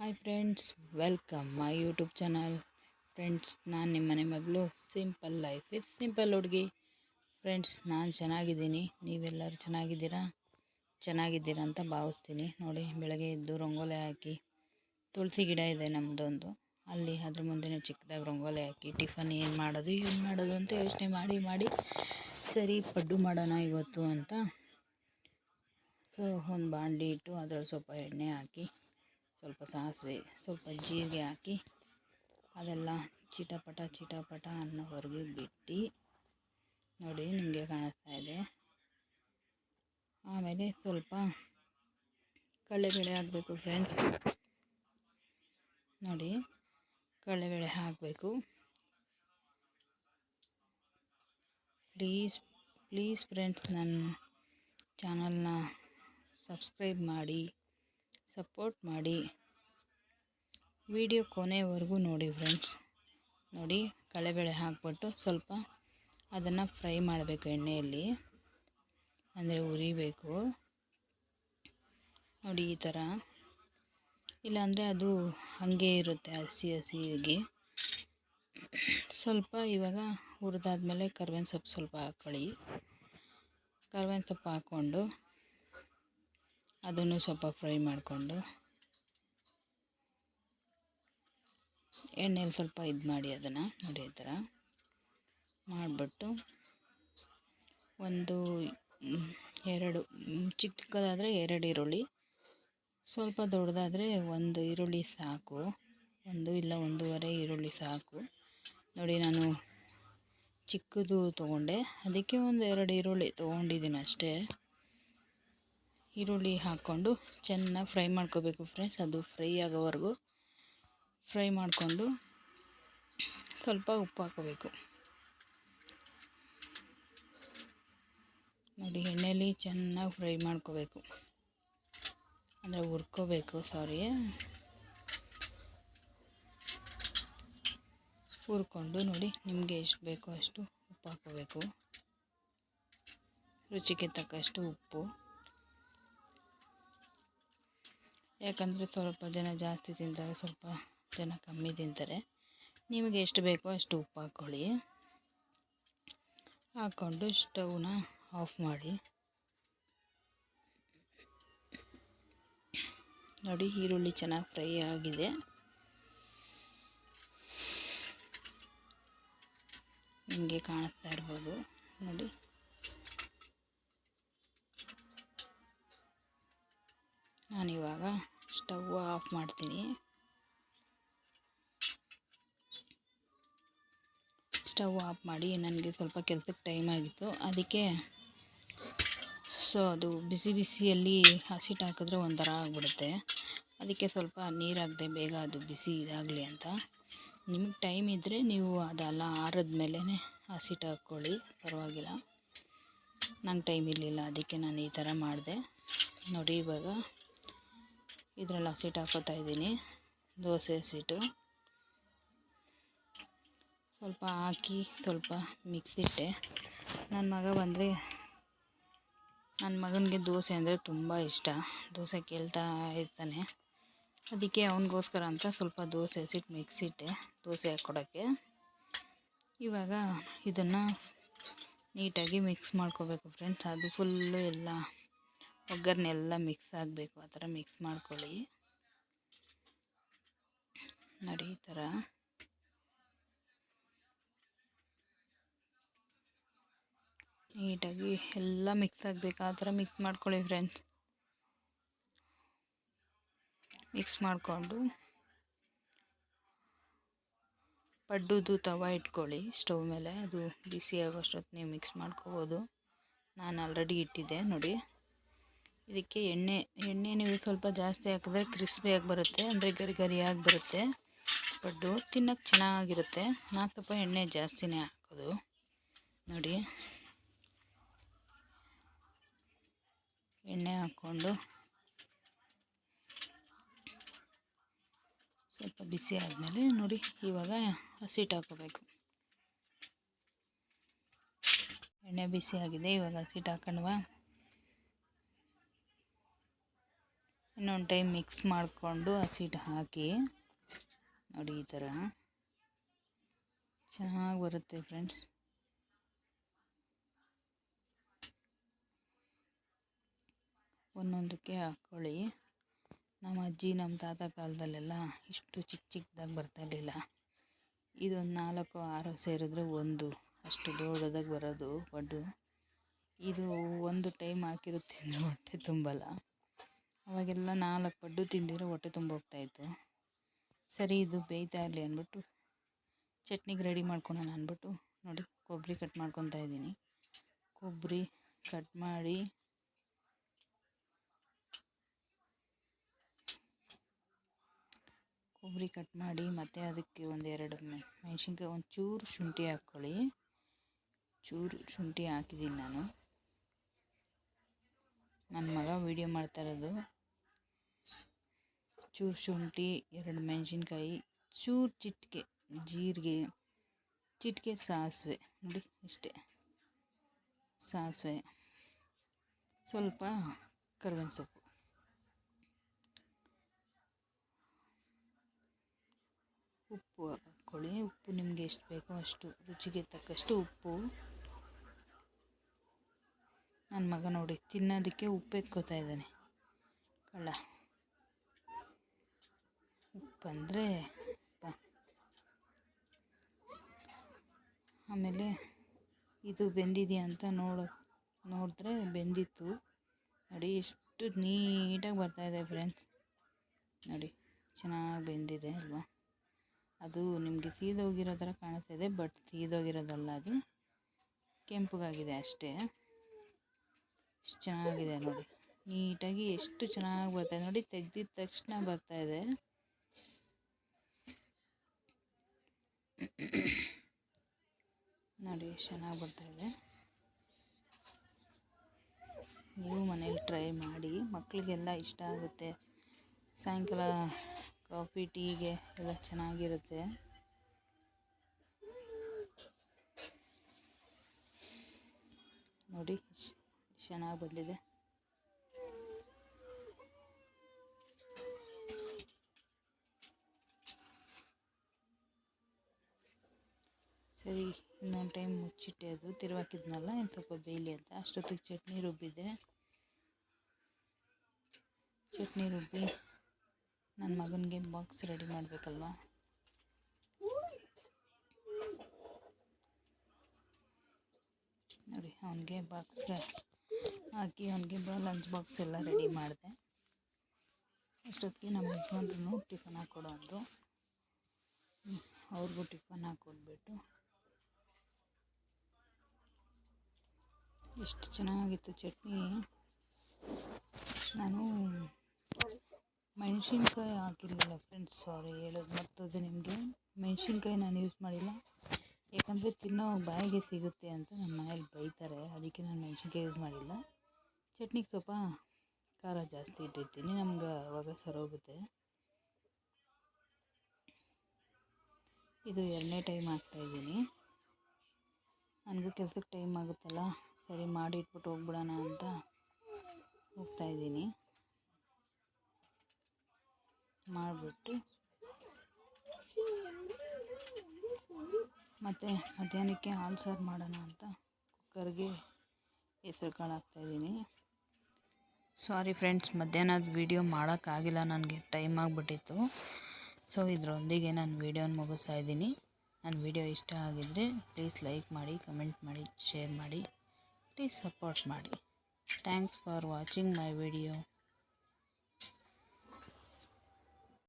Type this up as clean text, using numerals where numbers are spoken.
Hi friends, welcome my YouTube channel. Friends, ನಾನು ನಿಮ್ಮ ಮನೆ ಮಗಳು ಸಿಂಪಲ್ ಲೈಫ್ ವಿತ್ ಸಿಂಪಲ್ ಹುಡುಗಿ. ಫ್ರೆಂಡ್ಸ್, ನಾನು ಚೆನ್ನಾಗಿದ್ದೀನಿ. ನೀವೆಲ್ಲರೂ ಚೆನ್ನಾಗಿದ್ದೀರಾ ಅಂತ ಭಾವಿಸ್ತೀನಿ. ನೋಡಿ, ಬೆಳಗ್ಗೆ ಎದ್ದು ರಂಗೋಲಿ ಹಾಕಿ, ತುಳಸಿ ಗಿಡ ಇದೆ ನಮ್ಮದೊಂದು, ಅಲ್ಲಿ ಅದ್ರ ಮುಂದೆ ಚಿಕ್ಕದಾಗಿ ರಂಗೋಲಿ ಹಾಕಿ ಟಿಫನ್ ಏನು ಮಾಡೋದು ಅಂತ ಯೋಚನೆ ಮಾಡಿ ಸರಿ ಪಡ್ಡು ಮಾಡೋಣ ಇವತ್ತು ಅಂತ. ಒಂದು ಬಾಣಲಿ ಇಟ್ಟು ಅದರಲ್ಲಿ ಸ್ವಲ್ಪ ಎಣ್ಣೆ ಹಾಕಿ, ಸ್ವಲ್ಪ ಸಾಸಿವೆ, ಸ್ವಲ್ಪ ಜೀರಿಗೆ ಹಾಕಿ ಅದೆಲ್ಲ ಚಿಟಪಟ ಅನ್ನೋವರೆಗೆ ಬಿಟ್ಟು, ನೋಡಿ ನಿಮಗೆ ಕಾಣಿಸ್ತಾ ಇದೆ. ಆಮೇಲೆ ಸ್ವಲ್ಪ ಕಡಲೆಬೇಳೆ ಹಾಕಬೇಕು ಫ್ರೆಂಡ್ಸ್. ನೋಡಿ, ಕಡಲೆಬೇಳೆ ಹಾಕಬೇಕು. ಪ್ಲೀಸ್ ಫ್ರೆಂಡ್ಸ್, ನನ್ನ ಚಾನಲ್ನ ಸಬ್ಸ್ಕ್ರೈಬ್ ಮಾಡಿ, ಸಪೋರ್ಟ್ ಮಾಡಿ, ವಿಡಿಯೋ ಕೊನೆವರೆಗೂ ನೋಡಿ ಫ್ರೆಂಡ್ಸ್. ನೋಡಿ, ಕಡಲೆಬೇಳೆ ಹಾಕ್ಬಿಟ್ಟು ಸ್ವಲ್ಪ ಅದನ್ನು ಫ್ರೈ ಮಾಡಬೇಕು ಎಣ್ಣೆಯಲ್ಲಿ, ಅಂದರೆ ಉರಿಬೇಕು. ನೋಡಿ ಈ ಥರ, ಇಲ್ಲಾಂದರೆ ಅದು ಹಾಗೆ ಇರುತ್ತೆ ಹಸಿಯಾಗಿ. ಸ್ವಲ್ಪ ಇವಾಗ ಹುರಿದಾದ್ಮೇಲೆ ಕರ್ಬೇವಿನ ಸೊಪ್ಪು ಸ್ವಲ್ಪ ಹಾಕ್ಕೊಳ್ಳಿ. ಕರ್ಬೇವಿನ ಸೊಪ್ಪು ಹಾಕ್ಕೊಂಡು ಅದನ್ನು ಸ್ವಲ್ಪ ಫ್ರೈ ಮಾಡಿಕೊಂಡು ಎಣ್ಣೆಯಲ್ಲಿ ಸ್ವಲ್ಪ ಇದು ಮಾಡಿ ಅದನ್ನು ನೋಡಿ ಈ ಥರ ಮಾಡಿಬಿಟ್ಟು, ಎರಡು ಚಿಕ್ಕದಾದರೆ 2 ಈರುಳ್ಳಿ, ಸ್ವಲ್ಪ ದೊಡ್ಡದಾದರೆ 1 ಈರುಳ್ಳಿ ಸಾಕು. 1 ಇಲ್ಲ 1.5 ಈರುಳ್ಳಿ ಸಾಕು. ನೋಡಿ, ನಾನು ಚಿಕ್ಕದು ತೊಗೊಂಡೆ, ಅದಕ್ಕೆ 2 ಈರುಳ್ಳಿ ತೊಗೊಂಡಿದ್ದೀನಿ ಅಷ್ಟೇ. ಈರುಳ್ಳಿ ಹಾಕ್ಕೊಂಡು ಚೆನ್ನಾಗಿ ಫ್ರೈ ಮಾಡ್ಕೋಬೇಕು ಫ್ರೆಂಡ್ಸ್. ಅದು ಫ್ರೈ ಆಗೋವರೆಗೂ ಫ್ರೈ ಮಾಡಿಕೊಂಡು ಸ್ವಲ್ಪ ಉಪ್ಪು ಹಾಕೋಬೇಕು. ನೋಡಿ, ಎಣ್ಣೆಯಲ್ಲಿ ಚೆನ್ನಾಗಿ ಫ್ರೈ ಮಾಡ್ಕೋಬೇಕು, ಅಂದರೆ ಹುರ್ಕೋಬೇಕು, ಹುರ್ಕೊಂಡು ನೋಡಿ ನಿಮಗೆ ಎಷ್ಟು ಬೇಕೋ ಅಷ್ಟು ಉಪ್ಪು ಹಾಕೋಬೇಕು. ರುಚಿಗೆ ತಕ್ಕಷ್ಟು ಉಪ್ಪು, ಯಾಕಂದರೆ ಸ್ವಲ್ಪ ಜನ ಜಾಸ್ತಿ ತಿಂತಾರೆ, ಸ್ವಲ್ಪ ಜನ ಕಮ್ಮಿ ತಿಂತಾರೆ. ನಿಮಗೆ ಎಷ್ಟು ಬೇಕೋ ಅಷ್ಟು ಉಪ್ಪು ಹಾಕ್ಕೊಳ್ಳಿ. ಹಾಕ್ಕೊಂಡು ಸ್ಟವ್ನ ಆಫ್ ಮಾಡಿ. ನೋಡಿ, ಈರುಳ್ಳಿ ಚೆನ್ನಾಗಿ ಫ್ರೈ ಆಗಿದೆ. ನಿಮಗೆ ಕಾಣಿಸ್ತಾ ಇರ್ಬೋದು ನೋಡಿ. ನಾನಿವಾಗ ಸ್ಟವ್ ಆಫ್ ಮಾಡ್ತೀನಿ. ಸ್ಟವ್ ಆಫ್ ಮಾಡಿ, ನನಗೆ ಸ್ವಲ್ಪ ಕೆಲಸಕ್ಕೆ ಟೈಮ್ ಆಗಿತ್ತು, ಅದಕ್ಕೆ ಅದು ಬಿಸಿಯಲ್ಲಿ ಹಸಿಟ್ಟು ಹಾಕಿದ್ರೆ ಒಂಥರ ಆಗಿಬಿಡುತ್ತೆ. ಅದಕ್ಕೆ ಸ್ವಲ್ಪ ನೀರು ಹಾಕಿದೆ, ಬೇಗ ಅದು ಬಿಸಿ ಇದಾಗಲಿ ಅಂತ. ನಿಮಗೆ ಟೈಮ್ ಇದ್ದರೆ ನೀವು ಅದೆಲ್ಲ ಆರಿದ್ಮೇಲೆ ಹಸಿಟ್ಟು ಹಾಕ್ಕೊಳ್ಳಿ, ಪರವಾಗಿಲ್ಲ. ನಂಗೆ ಟೈಮ್ ಇರಲಿಲ್ಲ, ಅದಕ್ಕೆ ನಾನು ಈ ಥರ ಮಾಡಿದೆ. ನೋಡಿ, ಇವಾಗ ಇದರಲ್ಲಿ ಹಸಿಟ್ಟು ಹಾಕೋತಾ ಇದ್ದೀನಿ, ದೋಸೆ ಹಸಿಟ್ಟು ಸ್ವಲ್ಪ ಹಾಕಿ ಸ್ವಲ್ಪ ಮಿಕ್ಸಿಟ್ಟೆ. ನನ್ನ ಮಗನಿಗೆ ದೋಸೆ ಅಂದರೆ ತುಂಬ ಇಷ್ಟ. ದೋಸೆ ಕೇಳ್ತಾ ಇರ್ತಾನೆ, ಅದಕ್ಕೆ ಅವನಿಗೋಸ್ಕರ ಅಂತ ಸ್ವಲ್ಪ ದೋಸೆ ಹಸಿಟ್ಟು ಮಿಕ್ಸಿಟ್ಟೆ ದೋಸೆ ಹಾಕ್ಕೊಡೋಕ್ಕೆ. ಇವಾಗ ಇದನ್ನು ನೀಟಾಗಿ ಮಿಕ್ಸ್ ಮಾಡ್ಕೋಬೇಕು ಫ್ರೆಂಡ್ಸ್. ಅದು ಫುಲ್ಲು ಎಲ್ಲ ಒಗ್ಗರಣೆ ಎಲ್ಲ ಮಿಕ್ಸ್ ಆಗಬೇಕು, ಆ ಥರ ಮಿಕ್ಸ್ ಮಾಡ್ಕೊಳ್ಳಿ. ನೋಡಿ, ಈ ಥರ ನೀಟಾಗಿ ಎಲ್ಲ ಮಿಕ್ಸ್ ಆಗಬೇಕು, ಆ ಥರ ಮಿಕ್ಸ್ ಮಾಡ್ಕೊಳ್ಳಿ ಫ್ರೆಂಡ್ಸ್. ಮಿಕ್ಸ್ ಮಾಡಿಕೊಂಡು ಪಡ್ಡುದು ತವ ಇಟ್ಕೊಳ್ಳಿ ಸ್ಟವ್ ಮೇಲೆ, ಅದು ಬಿಸಿ ಆಗೋಷ್ಟೊತ್ತು ನೀವು ಮಿಕ್ಸ್ ಮಾಡ್ಕೋಬೋದು. ನಾನು ಆಲ್ರೆಡಿ ಇಟ್ಟಿದ್ದೆ. ನೋಡಿ, ಇದಕ್ಕೆ ಎಣ್ಣೆ ನೀವು ಸ್ವಲ್ಪ ಜಾಸ್ತಿ ಹಾಕಿದ್ರೆ ಕ್ರಿಸ್ಪಿಯಾಗಿ ಬರುತ್ತೆ, ಅಂದರೆ ಗರಿಯಾಗಿ ಬರುತ್ತೆ. ಪಡ್ಡು ತಿನ್ನೋಕ್ಕೆ ಚೆನ್ನಾಗಿರುತ್ತೆ. ನಾನು ಸ್ವಲ್ಪ ಎಣ್ಣೆ ಜಾಸ್ತಿನೇ ಹಾಕೋದು. ನೋಡಿ, ಎಣ್ಣೆ ಹಾಕ್ಕೊಂಡು ಸ್ವಲ್ಪ ಬಿಸಿ ಆದಮೇಲೆ ನೋಡಿ, ಇವಾಗ ಹಸಿಟ್ಟು ಹಾಕೋಬೇಕು. ಎಣ್ಣೆ ಬಿಸಿ ಆಗಿದೆ, ಇವಾಗ ಹಸಿಟ್ಟು ಹಾಕೊಂಡ್ವಾ. ಇನ್ನೊಂದು ಟೈಮ್ ಮಿಕ್ಸ್ ಮಾಡಿಕೊಂಡು ಹಸಿಟ್ಟು ಹಾಕಿ ನೋಡಿ ಈ ಥರ ಚೆನ್ನಾಗಿ ಬರುತ್ತೆ ಫ್ರೆಂಡ್ಸ್. ಒಂದೊಂದಕ್ಕೆ ಹಾಕ್ಕೊಳ್ಳಿ. ನಮ್ಮ ಅಜ್ಜಿ ನಮ್ಮ ತಾತ ಕಾಲದಲ್ಲೆಲ್ಲ ಇಷ್ಟು ಚಿಕ್ಕ ಚಿಕ್ಕದಾಗಿ ಬರ್ತಾಯಿರಲಿಲ್ಲ. ಇದೊಂದು 4-6 ಸೇರಿದ್ರೆ ಒಂದು ಅಷ್ಟು ದೊಡ್ಡದಾಗಿ ಬರೋದು ಪಡ್ಡು. ಇದು ಒಂದು ಟೈಮ್ ಹಾಕಿರುತ್ತೆ ಅಂದರೆ ಹೊಟ್ಟೆ ತುಂಬಲ್ಲ. ಅವಾಗೆಲ್ಲ 4 ಪಡ್ಡು ತಿಂದಿರೋ ಹೊಟ್ಟೆ ತುಂಬ ಹೋಗ್ತಾಯಿತ್ತು. ಸರಿ ಇದು ಬೇಯ್ತಾ ಇರಲಿ ಅಂದ್ಬಿಟ್ಟು ಚಟ್ನಿಗೆ ರೆಡಿ ಮಾಡ್ಕೊಳೋಣ ಅಂದ್ಬಿಟ್ಟು ನೋಡಿ ಕೊಬ್ಬರಿ ಕಟ್ ಮಾಡ್ಕೊತಾ ಇದ್ದೀನಿ. ಕೊಬ್ಬರಿ ಕಟ್ ಮಾಡಿ ಮತ್ತು ಅದಕ್ಕೆ 1-2 ಮೆಣಸಿನ್ಕಾಯಿ, ಒಂಚೂರು ಶುಂಠಿ ಹಾಕ್ಕೊಳ್ಳಿ. ಚೂರು ಶುಂಠಿ ಹಾಕಿದ್ದೀನಿ ನಾನು. ನನ್ನ ಮಗ ವೀಡಿಯೋ ಮಾಡ್ತಾ ಇರೋದು. ಚೂರು ಶುಂಠಿ, 2 ಮೆಣಸಿನ್ಕಾಯಿ, ಚೂರು ಚಿಟಿಕೆ ಜೀರಿಗೆ, ಚಿಟಿಕೆ ಸಾಸಿವೆ, ನೋಡಿ ಇಷ್ಟೇ ಸಾಸಿವೆ, ಸ್ವಲ್ಪ ಕರಿಬೇವಿನ ಸೊಪ್ಪು, ಉಪ್ಪು ಹಾಕ್ಕೊಳ್ಳಿ. ಉಪ್ಪು ನಿಮಗೆ ಎಷ್ಟು ಬೇಕೋ ಅಷ್ಟು, ರುಚಿಗೆ ತಕ್ಕಷ್ಟು ಉಪ್ಪು. ನನ್ನ ಮಗ ನೋಡಿ ತಿನ್ನೋದಕ್ಕೆ ಉಪ್ಪು ಎತ್ಕೋತಾ ಇದ್ದಾನೆ ಕಳ್ಳ. ಉಪ್ಪಂದರೆ ಆಮೇಲೆ ಇದು ಬೆಂದಿದೆಯಾ ಅಂತ ನೋಡಿದ್ರೆ ಬೆಂದಿತ್ತು. ನೋಡಿ ಎಷ್ಟು ನೀಟಾಗಿ ಬರ್ತಾಯಿದೆ ಫ್ರೆಂಡ್ಸ್. ನೋಡಿ ಚೆನ್ನಾಗಿ ಬೆಂದಿದೆ ಅಲ್ವಾ. ಅದು ನಿಮಗೆ ಸೀದೋಗಿರೋ ಥರ ಕಾಣಿಸ್ತಿದೆ, ಬಟ್ ಸೀದೋಗಿರೋದಲ್ಲ, ಅದು ಕೆಂಪಗಾಗಿದೆ ಅಷ್ಟೇ. ಎಷ್ಟು ಚೆನ್ನಾಗಿದೆ ನೋಡಿ, ನೀಟಾಗಿ ಎಷ್ಟು ಚೆನ್ನಾಗಿ ಬರ್ತಾಯಿದೆ ನೋಡಿ. ತೆಗ್ದಿದ ತಕ್ಷಣ ಬರ್ತಾಯಿದೆ. ನೋಡಿ ಎಷ್ಟು ಚೆನ್ನಾಗಿ ಬರ್ತಾಯಿದೆ. ನೀವು ಮನೇಲಿ ಟ್ರೈ ಮಾಡಿ, ಮಕ್ಕಳಿಗೆಲ್ಲ ಇಷ್ಟ ಆಗುತ್ತೆ. ಸಾಯಂಕಾಲ ಕಾಫಿ ಟೀಗೆ ಎಲ್ಲ ಚೆನ್ನಾಗಿರುತ್ತೆ. ನೋಡಿ ಚೆನ್ನಾಗಿ ಬಂದಿದೆ. ಸರಿ ಇನ್ನೊಂದು ಟೈಮ್ ಮುಚ್ಚಿಟ್ಟೆ, ಅದು ತಿರುವಾಕಿದ್ನಲ್ಲ ಇನ್ನು ಸ್ವಲ್ಪ ಬೇಯಲಿ ಅಂತ. ಅಷ್ಟೊತ್ತಿಗೆ ಚಟ್ನಿ ರುಬ್ಬಿದ್ದೆ. ಚಟ್ನಿ ರುಬ್ಬಿ ನನ್ನ ಮಗನಿಗೆ ಬಾಕ್ಸ್ ರೆಡಿ ಮಾಡಬೇಕಲ್ವ. ನೋಡಿ ಅವನಿಗೆ ಬಾಕ್ಸ್ಗೆ ಹಾಕಿ ಅವನಿಗೆ ಲಂಚ್ ಬಾಕ್ಸ್ ಎಲ್ಲ ರೆಡಿ ಮಾಡಿದೆ. ಅಷ್ಟೊತ್ತಿಗೆ ನಮ್ಮ ಯಜಮಾನ್ರು ಟಿಫನ್ ಹಾಕ್ಕೊಡು ಅಂದರು. ಅವ್ರಿಗೂ ಟಿಫನ್ ಹಾಕ್ಕೊಟ್ಬಿಟ್ಟು ಎಷ್ಟು ಚೆನ್ನಾಗಿತ್ತು ಚಟ್ನಿ. ನಾನು ಮೆಣಸಿನ್ಕಾಯಿ ಹಾಕಿರಲಿಲ್ಲ ಫ್ರೆಂಡ್ಸ್, ಸಾರಿ ಹೇಳೋದು ಮರ್ತೋದು ನಿಮಗೆ. ಮೆಣಸಿನ್ಕಾಯಿ ನಾನು ಯೂಸ್ ಮಾಡಿಲ್ಲ, ಯಾಕಂದರೆ ತಿನ್ನೋ ಬಾಯಿಗೆ ಸಿಗುತ್ತೆ ಅಂತ ನಮ್ಮ ಮನೇಲಿ ಬೈತಾರೆ. ಅದಕ್ಕೆ ನಾನು ಮೆಣಸಿನ್ಕಾಯಿ ಯೂಸ್ ಮಾಡಿಲ್ಲ. ಚಟ್ನಿಗೆ ಸ್ವಲ್ಪ ಖಾರ ಜಾಸ್ತಿ ಇಟ್ಟಿರ್ತೀನಿ, ನಮ್ಗೆ ಅವಾಗ ಸರೋಗುತ್ತೆ. ಇದು 2ನೇ ಟೈಮ್ ಹಾಕ್ತಾಯಿದ್ದೀನಿ. ನನಗೂ ಕೆಲಸಕ್ಕೆ ಟೈಮ್ ಆಗುತ್ತಲ್ಲ, ಸರಿ ಮಾಡಿ ಇಟ್ಬಿಟ್ಟು ಹೋಗ್ಬಿಡೋಣ ಅಂತ ಹೋಗ್ತಾಯಿದ್ದೀನಿ. ಮಾಡಿಬಿಟ್ಟು ಮತ್ತು ಮಧ್ಯಾಹ್ನಕ್ಕೆ ಹಾಲು ಸಾರು ಮಾಡೋಣ ಅಂತ ಕುಕ್ಕರ್ಗೆ ಹೆಸರು ಕಾಳು ಹಾಕ್ತಾಯಿದ್ದೀನಿ. ಸಾರಿ ಫ್ರೆಂಡ್ಸ್, ಮಧ್ಯಾಹ್ನದ ವೀಡಿಯೋ ಮಾಡೋಕ್ಕಾಗಿಲ್ಲ, ನನಗೆ ಟೈಮ್ ಆಗಿಬಿಟ್ಟಿತ್ತು. ಸೊ ಇದರೊಂದಿಗೆ ನಾನು ವೀಡಿಯೋನ ಮುಗಿಸ್ತಾ ಇದ್ದೀನಿ. ನನ್ನ ವೀಡಿಯೋ ಇಷ್ಟ ಆಗಿದ್ದರೆ ಪ್ಲೀಸ್ ಲೈಕ್ ಮಾಡಿ, ಕಮೆಂಟ್ ಮಾಡಿ, ಶೇರ್ ಮಾಡಿ, ಪ್ಲೀಸ್ ಸಪೋರ್ಟ್ ಮಾಡಿ. Thanks for watching my video.